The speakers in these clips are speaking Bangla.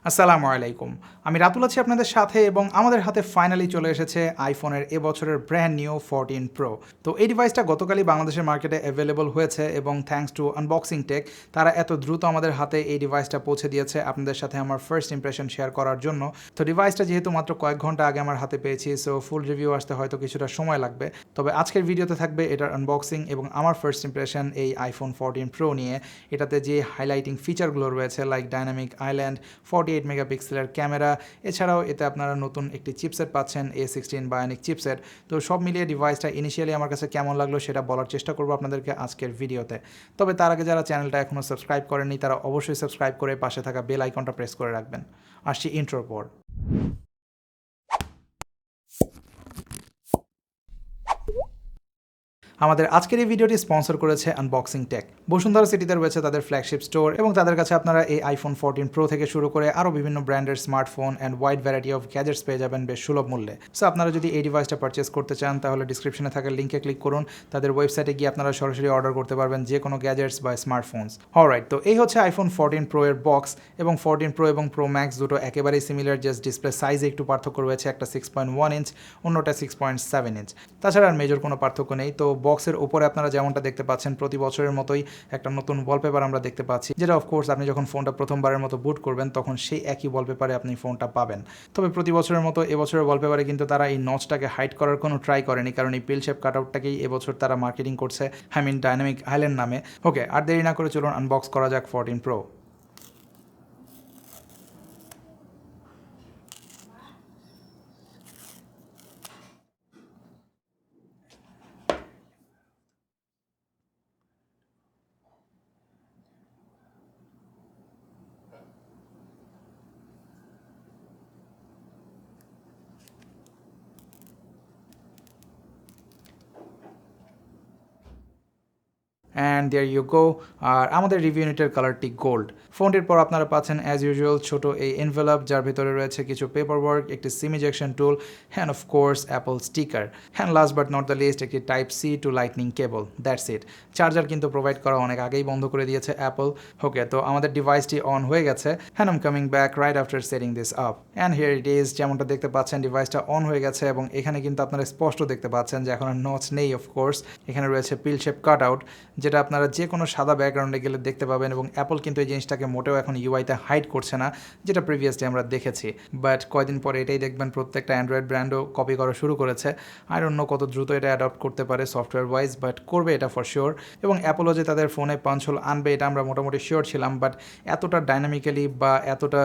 আসসালামু আলাইকুম। আমি রাতুল আছি আপনাদের সাথে এবং আমাদের হাতে ফাইনালি চলে এসেছে আইফোনের এবছরের ব্র্যান্ড নিউ 14 প্রো। তো এই ডিভাইসটা গতকালই বাংলাদেশের মার্কেটে অ্যাভেলেবল হয়েছে এবং থ্যাঙ্কস টু আনবক্সিং টেক তারা এত দ্রুত আমাদের হাতে এই ডিভাইসটা পৌঁছে দিয়েছে আপনাদের সাথে আমার ফার্স্ট ইমপ্রেশন শেয়ার করার জন্য। তো ডিভাইসটা যেহেতু মাত্র কয়েক ঘন্টা আগে আমার হাতে পেয়েছি, সো ফুল রিভিউ আসতে হয়তো কিছুটা সময় লাগবে। তবে আজকের ভিডিওতে থাকবে এটার আনবক্সিং এবং আমার ফার্স্ট ইমপ্রেশন এই আইফোন 14 প্রো নিয়ে। এটাতে যে হাইলাইটিং ফিচারগুলো রয়েছে লাইক ডাইনামিক আইল্যান্ড, 48 মেগাপিক্সেলের ক্যামেরা, এছাড়াও এতে আপনারা নতুন একটি চিপসেট পাচ্ছেন, 𝗖𝗂𝗏𝗿𝗍 চিপসেট। তো সব মিলিয়ে ডিভাইসটা ইনিশিয়ালি আমার কাছে কেমন লাগলো সেটা বলার চেষ্টা করবো আপনাদেরকে আজকের ভিডিওতে। তবে তার আগে যারা চ্যানেলটা এখনও সাবস্ক্রাইব করেননি তারা অবশ্যই সাবস্ক্রাইব করে পাশে থাকা বেল আইকনটা প্রেস করে রাখবেন। আসছি ইন্ট্রোর পর। আমাদের আজকের এই ভিডিওটি স্পন্সর করেছে আনবক্সিং টেক। বসুন্ধরা সিটিতে রয়েছে তাদের ফ্ল্যাগশিপ স্টোর এবং তাদের কাছে আপনারা এই আইফোন 14 প্রো থেকে শুরু করে আরও বিভিন্ন ব্র্যান্ডের smartphone and wide variety of gadgets পেয়ে যাবেন বেশ সুলভ মূল্যে। সো আপনারা যদি এই ডিভাইসটা পারচেস করতে চান তাহলে ডিসক্রিপশনে থাকা লিঙ্কে ক্লিক করুন। তাদের ওয়েবসাইটে গিয়ে আপনারা সরাসরি অর্ডার করতে পারবেন যে কোনো গ্যাজেটস বা স্মার্টফোনস। অলরাইট, তো এই হচ্ছে আইফোন 14 প্রো এর বক্স এবং 14 প্রো এবং প্রো ম্যাক্স দুটো একেবারেই সিমিলার, জাস্ট ডিসপ্লে সাইজে একটু পার্থক্য রয়েছে, একটা 6.1 ইঞ্চ, অন্যটা 6.7 ইঞ্চ। তাছাড়া আর মেজর কোনো পার্থক্য নেই। তো বক্সের উপরে আপনারা যেমনটা দেখতে পাচ্ছেন প্রতি বছরের মতোই একটা নতুন ওয়ালপেপার আমরা দেখতে পাচ্ছি, যেটা অফকোর্স আপনি যখন ফোনটা প্রথমবারের মতো বুট করবেন তখন সেই একই ওয়ালপেপারে আপনি ফোনটা পাবেন। তবে প্রতি বছরের মতো এবছরের ওয়ালপেপারে কিন্তু তারা এই নচটাকে হাইড করার কোনো ট্রাই করেনি, কারণ এই পিল শেপ কাটআউটটাকেই এবছর তারা মার্কেটিং করছে, ডাইনামিক আইল্যান্ড নামে। ওকে, আর দেরি না করে চলুন আনবক্স করা যাক 14 pro. And there you go. আর আমাদের রিভিউ ইউনিটের কালারটি গোল্ড। ফোনটির পর আপনারা পাচ্ছেন অ্যাজ ইউজুয়াল ছোট এই এনভেলপ, যার ভিতরে রয়েছে কিছু পেপার ওয়ার্ক, একটি SIM ejection tool, and of course Apple sticker, and last but not the least একটি type C to lightning cable. That's it. Charger কিন্তু প্রোভাইড করা অনেক আগেই বন্ধ করে দিয়েছে অ্যাপল। ওকে, তো আমাদের ডিভাইসটি অন হয়ে গেছে, and I'm coming back right after setting this up, and here it is. যেমনটা দেখতে পাচ্ছেন ডিভাইসটা অন হয়ে গেছে এবং এখানে কিন্তু আপনারা স্পষ্ট দেখতে পাচ্ছেন যে এখন আর নচ নেই। অফকোর্স এখানে রয়েছে পিল শেপ কাট আউট, যেটা আপনারা যে কোনো সাদা ব্যাকগ্রাউন্ডে গেলে দেখতে পাবেন, এবং অ্যাপল কিন্তু এই জিনিসটাকে মোটেও এখন ইউআইতে হাইড করছে না, যেটা প্রিভিয়াসলি আমরা দেখেছি। বাট কয়দিন পরে এটাই দেখবেন প্রত্যেকটা অ্যান্ড্রয়েড ব্র্যান্ডও কপি করা শুরু করেছে। আর অন্য কত দ্রুত এটা অ্যাডপ্ট করতে পারে সফটওয়্যার ওয়াইজ, বাট করবে এটা ফর শিওর। এবং অ্যাপলও যে তাদের ফোনে পাঞ্চ হোল আনবে এটা আমরা মোটামুটি শিওর ছিলাম, বাট এতটা ডাইনামিক্যালি বা এতটা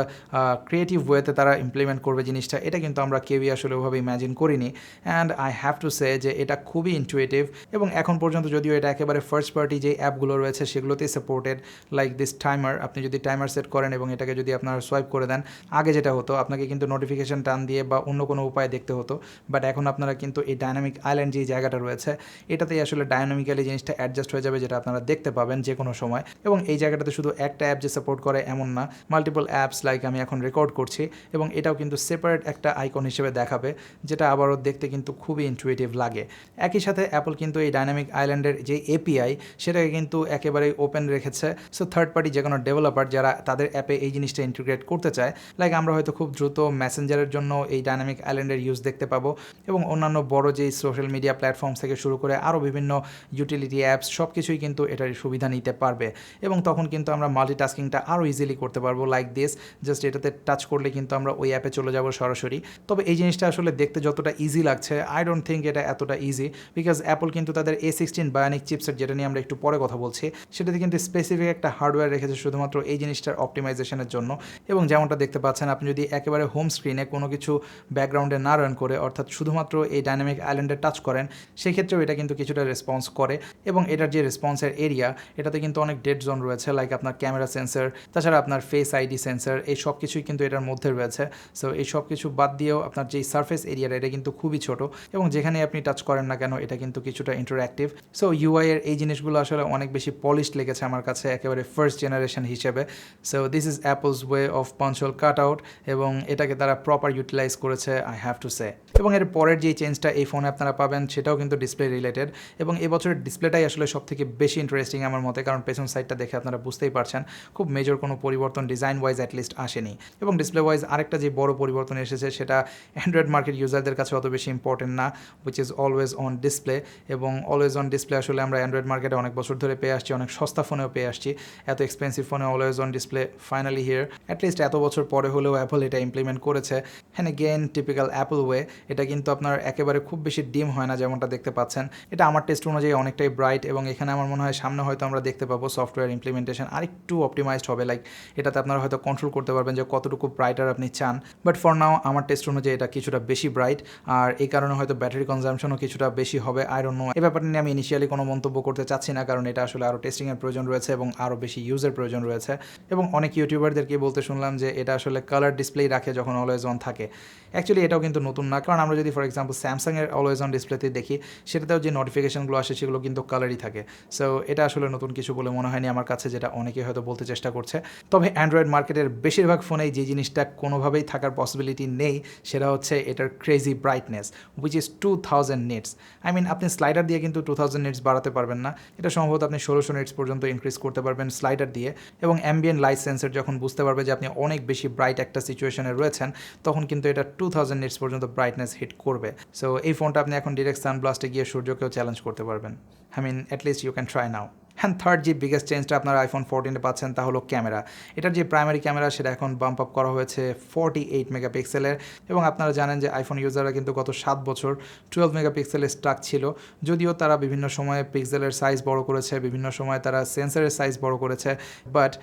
ক্রিয়েটিভ ওয়েতে তারা ইমপ্লিমেন্ট করবে জিনিসটা, এটা কিন্তু আমরা কেউই আসলে ওভাবে ইম্যাজিন করিনি। And I have to say যে এটা খুবই ইনটুইটিভ, এবং এখন পর্যন্ত যদিও এটা একেবারে ফার্স্ট পার্টি যে অ্যাপগুলো রয়েছে সেগুলোতেই সাপোর্টেড, লাইক দিস টাইমার। আপনি যদি টাইমার সেট করেন এবং এটাকে যদি আপনারা সোয়াইপ করে দেন, আগে যেটা হতো আপনাকে কিন্তু নোটিফিকেশন টান দিয়ে বা অন্য কোনো উপায়ে দেখতে হতো, বাট এখন আপনারা কিন্তু এই ডাইনামিক আইল্যান্ড যে জায়গাটা রয়েছে এটাতেই আসলে ডাইনামিক্যালি জিনিসটা অ্যাডজাস্ট হয়ে যাবে, যেটা আপনারা দেখতে পাবেন যে কোনো সময়। এবং এই জায়গাটাতে শুধু একটা অ্যাপ যে সাপোর্ট করে এমন না, মাল্টিপল অ্যাপস, লাইক আমি এখন রেকর্ড করছি এবং এটাও কিন্তু সেপারেট একটা আইকন হিসেবে দেখাবে, যেটা আবারও দেখতে কিন্তু খুবই ইনটুইটিভ লাগে। একই সাথে অ্যাপল কিন্তু এই ডাইনামিক আইল্যান্ডের যে এপিআই সেটাকে কিন্তু একেবারেই ওপেন রেখেছে। সো থার্ড পার্টি যে কোনো ডেভেলপার যারা তাদের অ্যাপে এই জিনিসটা ইন্টিগ্রেট করতে চায়, লাইক আমরা হয়তো খুব দ্রুত মেসেঞ্জারের জন্য এই ডাইনামিক আইল্যান্ডের ইউজ দেখতে পাবো, এবং অন্যান্য বড় যেই সোশ্যাল মিডিয়া প্ল্যাটফর্মস থেকে শুরু করে আরও বিভিন্ন ইউটিলিটি অ্যাপস সব কিছুই কিন্তু এটার সুবিধা নিতে পারবে। এবং তখন কিন্তু আমরা মাল্টিটাস্কিংটা আরও ইজিলি করতে পারবো, লাইক দিস। জাস্ট এটাতে টাচ করলে কিন্তু আমরা ওই অ্যাপে চলে যাব সরাসরি। তবে এই জিনিসটা আসলে দেখতে যতটা ইজি লাগছে, আই ডোন্ট থিঙ্ক এটা এতটা ইজি, বিকজ অ্যাপল কিন্তু তাদের 𝗖𝗂𝗏𝗿𝗍𝗍 চিপসেট, যেটা নিয়ে আমরা একটু পরে কথা বলছি, সেটাতে কিন্তু স্পেসিফিক একটা হার্ডওয়্যার রেখেছে শুধুমাত্র এই জিনিসটার অপটিমাইজেশনের জন্য। এবং যেমনটা দেখতে পাচ্ছেন, আপনি যদি একেবারে হোম স্ক্রিনে কোনো কিছু ব্যাকগ্রাউন্ডে না রান করে, অর্থাৎ শুধুমাত্র এই ডাইনামিক আইল্যান্ডে টাচ করেন, সেক্ষেত্রেও এটা কিন্তু কিছুটা রেসপন্স করে। এবং এটার যে রেসপন্সের এরিয়া, এটাতে কিন্তু অনেক ডেড জোন রয়েছে, লাইক আপনার ক্যামেরা সেন্সর, তাছাড়া আপনার ফেস আইডি সেন্সর, এই সব কিছুই কিন্তু এটার মধ্যে রয়েছে। সো এই সব কিছু বাদ দিয়েও আপনার যেই সারফেস এরিয়াটা, এটা কিন্তু খুবই ছোট, এবং যেখানে আপনি টাচ করেন না কেন এটা কিন্তু কিছুটা ইন্টারঅ্যাক্টিভ। সো ইউআই এর এই জিনিসগুলো আসলে অনেক বেশি পলিশড লেগেছে আমার কাছে, একেবারে ফার্স্ট জেনারেশন হিসেবে। So this is apples way of punch whole cut out, এবং এটাকে তারা প্রপার ইউটিলাইজ করেছে, আই হ্যাভ টু সে। এবং এর পরের যে চেঞ্জটা এই ফোনে আপনারা পাবেন সেটাও কিন্তু ডিসপ্লে রিলেটেড, এবং এই বছরের ডিসপ্লেটাই আসলে সব থেকে বেশি ইন্টারেস্টিং আমার মতে, কারণ পেছন সাইডটা দেখে আপনারা বুঝতেই পারছেন খুব মেজর কোনো পরিবর্তন ডিজাইন ওয়াইজ অ্যাটলিস্ট আসেনি। এবং ডিসপ্লে ওয়াইজ আরেকটা যে বড় পরিবর্তন এসেছে সেটা অ্যান্ড্রয়েড মার্কেট ইউজারদের কাছে অত বেশি ইম্পর্টেন্ট না, which is always on display. এবং অলওয়েজ অন ডিসপ্লে আসলে আমরা অ্যান্ড্রয়েড মার্কেটে অনেক বছর ধরে পেয়ে আসছি, অনেক সস্তা ফোনেও পেয়ে আসছি, এত এক্সপেন্সিভ ফোনে always on display finally here. At least এত বছর পরে হলেও অ্যাপল এটা ইমপ্লিমেন্ট করেছে। হ্যাঁ এগেন টিপিক্যাল অ্যাপল ওয়ে, এটা কিন্তু আপনার একেবারে খুব বেশি ডিম হয় না যেমনটা দেখতে পাচ্ছেন। এটা আমার টেস্ট অনুযায়ী অনেকটাই ব্রাইট, এবং এখানে আমার মনে হয় সামনে হয়তো আমরা দেখতে পাবো সফটওয়্যার ইমপ্লিমেন্টেশন আরেকটু অপটিমাইজড হবে, লাইক এটাতে আপনারা হয়তো কন্ট্রোল করতে পারবেন যে কতটুকু ব্রাইটার আপনি চান। বাট ফর নাও আমার টেস্ট অনুযায়ী এটা কিছুটা বেশি ব্রাইট, আর এই কারণে হয়তো ব্যাটারি কনজামশনও কিছুটা বেশি হবে। আই ডোন্ট নো, এই ব্যাপারটা নিয়ে আমি ইনিশিয়ালি কোনো মন্তব্য করতে চাচ্ছি না, কারণ এটা আসলে আরও টেস্টিংয়ের প্রয়োজন রয়েছে এবং আরও বেশি ইউজের প্রয়োজন রয়েছে। এবং অনেক ইউটিউবারদেরকে বলতে শুনলাম যে এটা আসলে কালার ডিসপ্লেই রাখে যখন অলওয়েজ অন থাকে। অ্যাকচুয়ালি এটাও কিন্তু নতুন না, কারণ আমরা যদি ফর এক্সাম্পল স্যামসাংয়ের অলওয়েজ অন ডিসপ্লেতে দেখি সেটাতেও যে নোটিফিকেশনগুলো আসে সেগুলো কিন্তু কালারই থাকে। সো এটা আসলে নতুন কিছু বলে মনে হয়নি আমার কাছে, যেটা অনেকে হয়তো বলতে চেষ্টা করছে। তবে অ্যান্ড্রয়েড মার্কেটের বেশিরভাগ ফোনেই যে জিনিসটা কোনোভাবেই থাকার পসিবিলিটি নেই সেটা হচ্ছে এটার crazy brightness, which is 2000 nits. I mean আপনি স্লাইডার দিয়ে কিন্তু 2000 নিটস বাড়াতে পারবেন না, এটা সম্ভবত আপনি 1600 নিটস পর্যন্ত ইনক্রিজ করতে পারবেন স্লাইডার দিয়ে। এবং অ্যাম্বিয়েন্ট লাইট সেন্সর যখন বুঝতে পারবে যে আপনি অনেক বেশি ব্রাইট একটা সিচুয়েশনে রয়েছেন, তখন কিন্তু এটা 2000 নিটস পর্যন্ত ব্রাইটনেস হিট করবে। সো এই ফোনটা আপনি এখন ডিরেক্ট সানব্লাস্টে গিয়ে সূর্যকেও চ্যালেঞ্জ করতে পারবেন। I mean at least you can try now. হ্যাঁ থার্ড যে বিগেস্ট চেঞ্জটা আপনারা iPhone 14-এ পাচ্ছেন তা হলো ক্যামেরা। এটার যে প্রাইমারি ক্যামেরা সেটা এখন বাম্প আপ করা হয়েছে 48 মেগাপিক্সেলের, এবং আপনারা জানেন যে আইফোন ইউজাররা কিন্তু গত 7 বছর 12 মেগাপিক্সেলের স্টাক ছিল, যদিও তারা বিভিন্ন সময়ে পিক্সেলের সাইজ বড় করেছে, বিভিন্ন সময় তারা সেন্সরের সাইজ বড় করেছে, বাট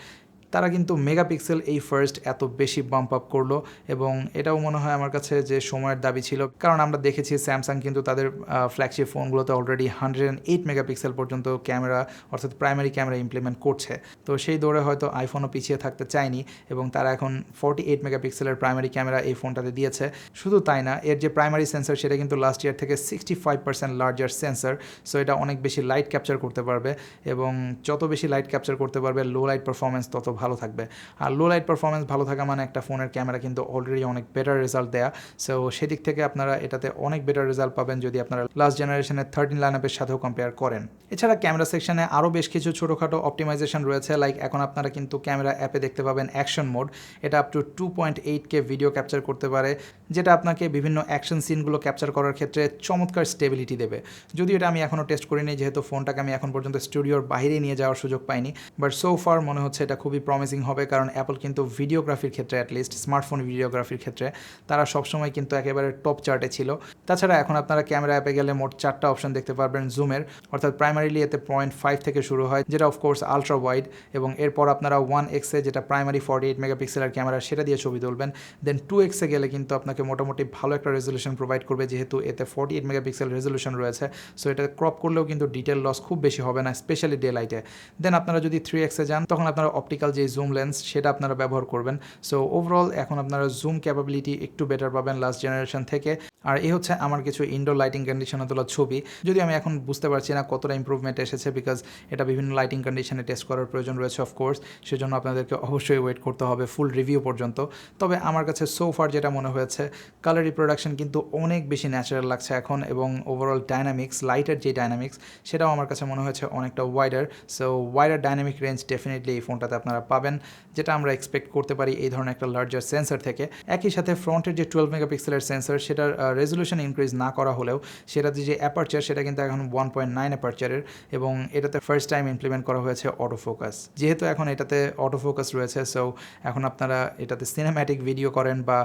তারা কিন্তু মেগাপিক্সেল এই ফার্স্ট এত বেশি বাম্প আপ করলো। এবং এটাও মনে হয় আমার কাছে যে সময়ের দাবি ছিল, কারণ আমরা দেখেছি স্যামসাং কিন্তু তাদের ফ্ল্যাগশিপ ফোনগুলোতে অলরেডি 108 মেগাপিক্সেল পর্যন্ত ক্যামেরা অর্থাৎ প্রাইমারি ক্যামেরা ইমপ্লিমেন্ট করছে। তো সেই দৌড়ে হয়তো আইফোনও পিছিয়ে থাকতে চায়নি, এবং তারা এখন 48 মেগাপিক্সেলের প্রাইমারি ক্যামেরা এই ফোনটাতে দিয়েছে। শুধু তাই না, এর যে প্রাইমারি সেন্সর সেটা কিন্তু লাস্ট ইয়ার থেকে 65% লার্জার সেন্সর। সো এটা অনেক বেশি লাইট ক্যাপচার করতে পারবে, এবং যত বেশি লাইট ক্যাপচার করতে পারবে লো লাইট পারফরমেন্স তত ভালো থাকবে। আর লো লাইট পারফরমেন্স ভালো থাকা মানে একটা ফোনের ক্যামেরা কিন্তু অলরেডি অনেক বেটার রেজাল্ট দেয়া। সো সেদিক থেকে আপনারা এটাতে অনেক বেটার রেজাল্ট পাবেন যদি আপনারা লাস্ট জেনারেশনের 13 লাইনআপের সাথেও কম্পেয়ার করেন। এছাড়া ক্যামেরা সেকশনে আরও বেশ কিছু ছোটোখাটো অপটিমাইজেশন রয়েছে, লাইক এখন আপনারা কিন্তু ক্যামেরা অ্যাপে দেখতে পাবেন অ্যাকশন মোড। এটা up to 2.8K video capture করতে পারে, যেটা আপনাকে বিভিন্ন অ্যাকশন সিনগুলো ক্যাপচার করার ক্ষেত্রে চমৎকার স্টেবিলিটি দেবে। যদিও এটা আমি এখনও টেস্ট করিনি, যেহেতু ফোনটাকে আমি এখন পর্যন্ত স্টুডিওর বাইরে নিয়ে যাওয়ার সুযোগ পাইনি, বাট সো ফার মনে হচ্ছে এটা খুবই প্রমিসিং হবে, কারণ অ্যাপল কিন্তু ভিডিওগ্রাফির ক্ষেত্রে অ্যাটলিস্ট স্মার্টফোন ভিডিওগ্রাফির ক্ষেত্রে তারা সবসময় কিন্তু একেবারে টপ চার্টে ছিল। তাছাড়া এখন আপনারা ক্যামেরা অ্যাপে গেলে মোট 4টা অপশন দেখতে পারবেন জুমের, অর্থাৎ প্রাইমারিলি এতে 0.5 থেকে শুরু হয়, যেটা অফকোর্স আলট্রা ওয়াইড, এবং এরপর আপনারা 1x-এ যেটা প্রাইমারি 48 মেগাপিক্সেলের ক্যামেরা সেটা দিয়ে ছবি তুলবেন। দেন 2x-এ গেলে কিন্তু আপনাকে মোটামুটি ভালো একটা রেজলিউশন প্রোভাইড করবে, যেহেতু এতে 48 মেগাপিক্সেল রেজলিউশন রয়েছে। সো এটা ক্রপ করলেও কিন্তু ডিটেল লস খুব বেশি হবে না, স্পেশালি ডে লাইটে। দেন আপনারা যদি 3x-এ যান তখন আপনারা অপটিক্যাল যে জুম লেন্স সেটা আপনারা ব্যবহার করবেন। সো ওভারঅল এখন আপনারা জুম ক্যাপাবিলিটি একটু বেটার পাবেন লাস্ট জেনারেশন থেকে। আর এই হচ্ছে আমার কিছু ইনডোর লাইটিং কন্ডিশনে তোলা ছবি, যদিও আমি এখন বুঝতে পারছি না কতটা ইম্প্রুভমেন্ট এসেছে, বিকজ এটা বিভিন্ন লাইটিং কন্ডিশনে টেস্ট করার প্রয়োজন রয়েছে অফকোর্স, সেজন্য আপনাদেরকে অবশ্যই ওয়েট করতে হবে ফুল রিভিউ পর্যন্ত। তবে আমার কাছে সো ফার যেটা মনে হয়েছে, কালার রিপ্রোডাকশন কিন্তু অনেক বেশি ন্যাচারাল লাগছে এখন, এবং ওভারঅল ডাইনামিক্স, লাইটের যে ডাইনামিক্স সেটাও আমার কাছে মনে হয়েছে অনেকটা wider. So wider dynamic range definitely এই ফোনটাতে আপনারা পাবেন, যেটা আমরা এক্সপেক্ট করতে পারি এই ধরনের একটা লার্জার সেন্সর থেকে। একই সাথে ফ্রন্টের যে 12 মেগাপিক্সেলের সেন্সর সেটার রেজলিউশন ইনক্রিজ না করা হলেও সেটাতে যে অ্যাপারচার সেটা কিন্তু এখন 1.9 অ্যাপারচারের, এবং এটাতে ফার্স্ট টাইম ইমপ্লিমেন্ট করা হয়েছে অটো ফোকাস। যেহেতু এখন এটাতে অটো ফোকাস রয়েছে, সো এখন আপনারা এটাতে সিনেম্যাটিক ভিডিও করেন বা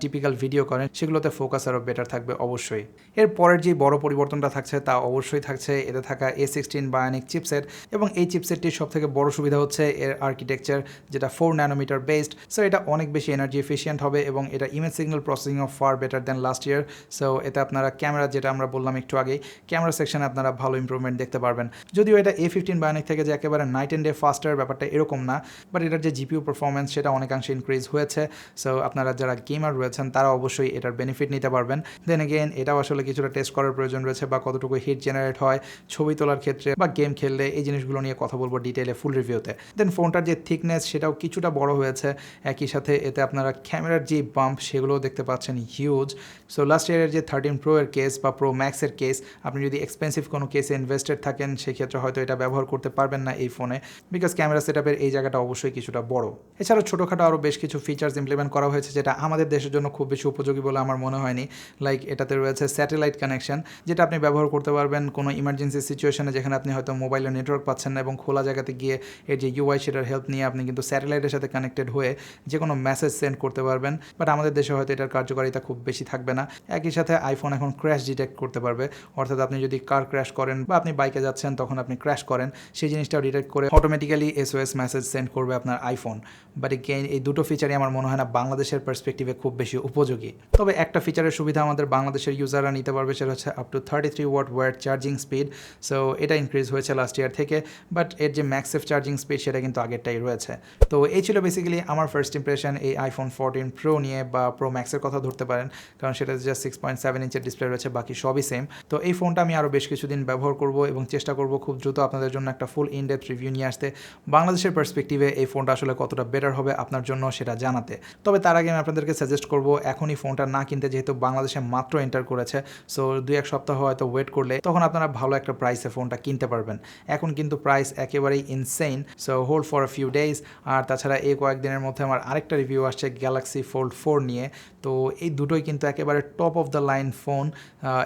টিপিক্যাল ভিডিও করেন, সেগুলোতে ফোকাস আরও বেটার থাকবে অবশ্যই। এর পরের যে বড় পরিবর্তনটা থাকছে তা অবশ্যই থাকছে এতে থাকা A16 বায়োনিক চিপসেট, এবং এই চিপসেটটির সবথেকে বড় সুবিধা হচ্ছে এর আর্কিটেকচার, যেটা 4 ন্যানোমিটার বেসড। সো এটা অনেক বেশি এনার্জি এফিশিয়েন্ট হবে, এবং এটা image signal processing of far better then last year. So এতে আপনারা ক্যামেরা, যেটা আমরা বললাম একটু আগেই, ক্যামেরা সেকশনে আপনারা ভালো ইম্প্রুভমেন্ট দেখতে পারবেন। যদিও এটা A15 বায়োনিক থেকে যে একেবারে নাইট অ্যান্ড ডে ফাস্টার ব্যাপারটা এরকম না, বাট এটার যে জিপিইউ পারফরমেন্স সেটা অনেকাংশে ইনক্রিজ হয়েছে। সো আপনারা যারা গেমার রয়েছেন তারা অবশ্যই এটার বেনিফিট নিতে পারবেন। দেন এগেইন এটাও আসলে কিছুটা টেস্ট করার প্রয়োজন রয়েছে, বা কতটুকু হিট জেনারেট হয় ছবি তোলার ক্ষেত্রে বা গেম খেললে, এই জিনিসগুলো নিয়ে কথা বলবো ডিটেইলে ফুল রিভিউতে। দেন ফোনটার যে যে থিকনেস সেটাও কিছুটা বড় হয়েছে, একই সাথে এতে আপনারা ক্যামেরার যে বাম্প সেগুলোও দেখতে পাচ্ছেন হিউজ। সো লাস্ট ইয়ারের যে 13 Pro এর কেস বা Pro Max এর কেস, আপনি যদি এক্সপেন্সিভ কোনো কেসে ইনভেস্টেড থাকেন সেক্ষেত্রে হয়তো এটা ব্যবহার করতে পারবেন না এই ফোনে, বিকজ ক্যামেরা সেটআপের এই জায়গাটা অবশ্যই কিছুটা বড়। এছাড়াও ছোটোখাটো আরও বেশ কিছু ফিচার্স ইমপ্লিমেন্ট করা হয়েছে যেটা আমাদের দেশের জন্য খুব বেশি উপযোগী বলে আমার মনে হয়নি। লাইক এটাতে রয়েছে স্যাটেলাইট কানেকশন, যেটা আপনি ব্যবহার করতে পারবেন কোনো ইমার্জেন্সি সিচুয়েশনে যেখানে আপনি হয়তো মোবাইলে নেটওয়ার্ক পাচ্ছেন না এবং খোলা জায়গাতে গিয়ে এর যে ইউআই সেটার হেল্প নিয়ে আপনি কিন্তু স্যাটেলাইটের সাথে কানেক্টেড হয়ে যে কোনো মেসেজ সেন্ড করতে পারবেন। বাট আমাদের দেশে হয়তো এটার কার্যকারিতা খুব বেশি থাকবে না। একই সাথে আইফোন এখন ক্র্যাশ ডিটেক্ট করতে পারবে, অর্থাৎ আপনি যদি কার ক্র্যাশ করেন বা আপনি বাইকে যাচ্ছেন তখন আপনি ক্র্যাশ করেন, সেই জিনিসটাও ডিটেক্ট করে অটোমেটিক্যালি এসওএস মেসেজ সেন্ড করবে আপনার আইফোন। বাট এগেইন এই দুটো ফিচারই আমার মনে হয় না বাংলাদেশের পার্সপেক্টিভে খুব বেশি উপযোগী। তবে একটা ফিচারের সুবিধা আমাদের বাংলাদেশের ইউজাররা নিতে পারবে, সেটা হচ্ছে up to 33 watt wire charging speed. So এটা ইনক্রিজ হয়েছে লাস্ট ইয়ার থেকে, বাট এর যে ম্যাক্সেফ চার্জিং স্পিড সেটা কিন্তু আগেরটাই রয়েছে। তো এই ছিল বেসিক্যালি আমার ফার্স্ট ইমপ্রেশন এই আইফোন 14 Pro নিয়ে, বা Pro Max-এর কথা ধরতে পারেন, কারণ সেটা জাস্ট 6.7 ইঞ্চের ডিসপ্লে রয়েছে, বাকি সবই সেম। তো এই ফোনটা আমি আরও বেশ কিছুদিন ব্যবহার করব এবং চেষ্টা করব খুব দ্রুত আপনাদের জন্য একটা ফুল ইনডেপথ রিভিউ নিয়ে আসতে, বাংলাদেশের পার্সপেক্টিভে এই ফোনটা আসলে কতটা বেটার হবে আপনার জন্য সেটা জানাতে। তবে তার আগে আমি আপনাদেরকে সাজেস্ট করব এখনই ফোনটা না কিনতে, যেহেতু বাংলাদেশে মাত্র এন্টার করেছে। সো 2-1 সপ্তাহ হয়তো ওয়েট করলে তখন আপনারা ভালো একটা প্রাইসে ফোনটা কিনতে পারবেন। এখন কিন্তু প্রাইস একেবারেই insane, so hold for a few days. আর তাছাড়া এই কয়েকদিনের মধ্যে আমার আরেকটা রিভিউ আসছে গ্যালাক্সি ফোল্ড 4 নিয়ে। তো এই দুটোই কিন্তু একেবারে top of the line phone,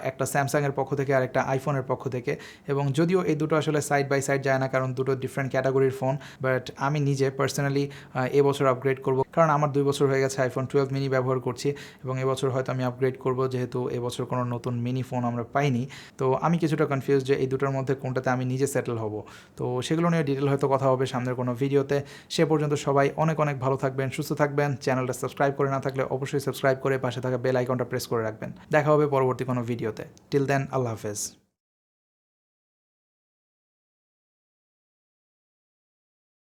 একটা স্যামসাংয়ের পক্ষ থেকে আর একটা আইফোনের পক্ষ থেকে। এবং যদিও এই দুটো আসলে সাইড বাই সাইড যায় না, কারণ দুটো ডিফারেন্ট ক্যাটাগরির ফোন, বাট আমি নিজে পার্সোনালি এবছর আপগ্রেড করব, কারণ আমার 2 বছর হয়ে গেছে আইফোন 12 মিনি ব্যবহার করছি এবং এবছর হয়তো আমি আপগ্রেড করব, যেহেতু এবছর কোনো নতুন মিনি ফোন আমরা পাইনি। তো আমি কিছুটা কনফিউজ যে এই দুটোর মধ্যে কোনটাতে আমি নিজে সেটেল হব। তো সেগুলো নিয়ে ডিটেল হয়তো কথা হবে সামনের কোনো ভিডিওতে। সে পর্যন্ত সবাই অনেক অনেক ভালো থাকবেন, সুস্থ থাকবেন। চ্যানেলটা সাবস্ক্রাইব করে না থাকলে অবশ্যই সাবস্ক্রাইব করে পাশে থাকা বেল আইকনটা প্রেস করে রাখবেন। দেখা হবে পরবর্তী কোনো ভিডিওতে। টিল দেন, আল্লাহ হাফেজ।